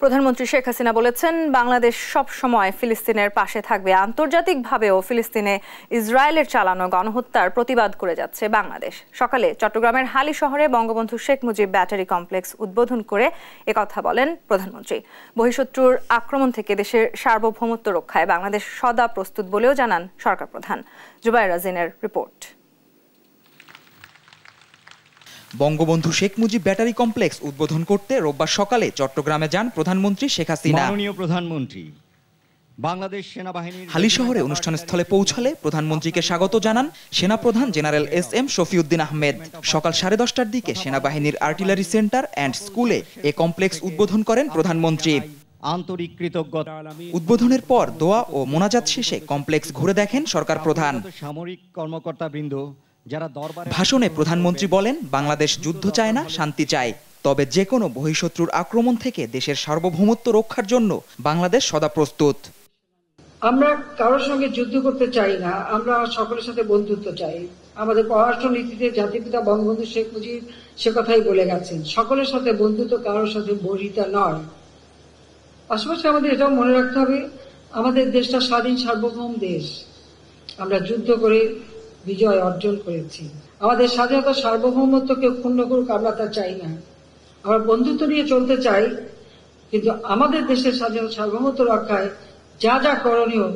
প্রধানমন্ত্রী শেখ হাসিনা বলেছেন, বাংলাদেশ সব সময় ফিলিস্তিনের পাশে থাকবে। আন্তর্জাতিকভাবেও ফিলিস্তিনে ইসরায়েলের চালানো গণহত্যার প্রতিবাদ করে যাচ্ছে বাংলাদেশ। সকালে চট্টগ্রামের হালি শহরে বঙ্গবন্ধু শেখ মুজিব ব্যাটারি কমপ্লেক্স উদ্বোধন করে একথা বলেন প্রধানমন্ত্রী। বহিঃশত্রুর আক্রমণ থেকে দেশের সার্বভৌমত্ব রক্ষায় বাংলাদেশ সদা প্রস্তুত বলেও জানান সরকার প্রধান। জুবায়ের রাজিনের রিপোর্ট। বঙ্গবন্ধু শেখ মুজিব ব্যাটারি কমপ্লেক্স উদ্বোধন করতে রোববার সকালে চট্টগ্রামে যান প্রধানমন্ত্রী শেখ হাসিনা। মাননীয় প্রধানমন্ত্রী, বাংলাদেশ সেনাবাহিনীর হালি শহরে অনুষ্ঠানস্থলে পৌঁছালে প্রধানমন্ত্রীকে স্বাগত জানান সেনাপ্রধান জেনারেল এস.এম. শফিউদ্দিন আহমেদ। সকাল 10:30টার দিকে সেনাবাহিনীর আর্টিলারি সেন্টার অ্যান্ড স্কুলে এ কমপ্লেক্স উদ্বোধন করেন প্রধানমন্ত্রী। আন্তরিক কৃতজ্ঞতা। উদ্বোধনের পর দোয়া ও মোনাজাত শেষে কমপ্লেক্স ঘুরে দেখেন সরকার প্রধান। সামরিক কর্মকর্তাবৃন্দ ভাষণে প্রধানমন্ত্রী বলেন, বাংলাদেশ যুদ্ধ চায় না, শান্তি চায়। তবে যে কোনো বহিঃশত্রুর আক্রমণ থেকে দেশের সার্বভৌমত্ব রক্ষার জন্য বাংলাদেশ সদা প্রস্তুত। আমরা কারোর সঙ্গে যুদ্ধ করতে চাই না, আমরা সকলের সাথে বন্ধুত্ব চাই। আমাদের পররাষ্ট্র নীতিতে জাতিপিতা বঙ্গবন্ধু শেখ মুজিব সে কথাই বলে গেছেন, সকলের সাথে বন্ধুত্ব, কারোর সাথে বর্হিতা নয়। পাশাপাশি আমাদের এটাও মনে রাখতে হবে, আমাদের দেশটা স্বাধীন সার্বভৌম দেশ। আমরা যুদ্ধ করে বিজয় অর্জন করেছি। আমাদের স্বাধীনতা সার্বভৌমত্বকে ক্ষুণ্ণ করুক, আমরা তা চাই না। আমরা বন্ধুত্ব নিয়ে চলতে চাই, কিন্তু আমাদের দেশের স্বাধীনতা সার্বভৌমত্ব রক্ষায় যা যা করণীয়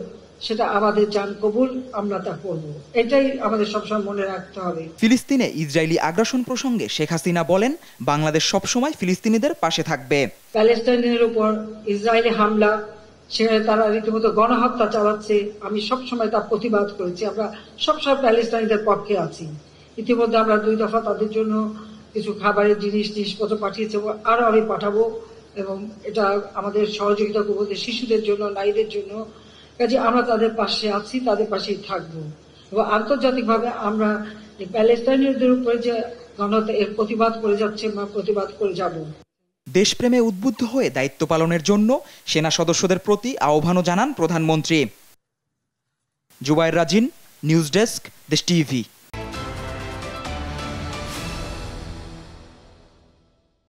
সেটা আমাদের জান কবুল, আমরা তা করব। এটাই আমাদের সবসময় মনে রাখতে হবে। ফিলিস্তিনে ইসরায়েলি আগ্রাসন প্রসঙ্গে শেখ হাসিনা বলেন, বাংলাদেশ সবসময় ফিলিস্তিনিদের পাশে থাকবে। প্যালেস্টাইনের উপর ইসরায়েলি হামলা, সেখানে তারা রীতিমতো গণহত্যা চালাচ্ছে, আমি সবসময় তার প্রতিবাদ করেছি। আমরা সবসময় প্যালেস্টাইনদের পক্ষে আছি। ইতিমধ্যে আমরা 2 দফা তাদের জন্য কিছু খাবারের জিনিসপত্র পাঠিয়েছি, আরো আমি পাঠাবো, এবং এটা আমাদের সহযোগিতা করবো শিশুদের জন্য, নারীদের জন্য। কাজে আমরা তাদের পাশে আছি, তাদের পাশেই থাকবো, এবং আন্তর্জাতিকভাবে আমরা প্যালেস্টাইনিয়ানদের উপরে যে গণহত্যা এর প্রতিবাদ করে যাচ্ছে, বা প্রতিবাদ করে যাব। দেশপ্রেমে উদ্বুদ্ধ হয়ে দায়িত্ব পালনের জন্য সেনা সদস্যদের প্রতি আহ্বানও জানান প্রধানমন্ত্রী। জুবায়ের রাজিন, নিউজ ডেস্ক, দেশ টিভি।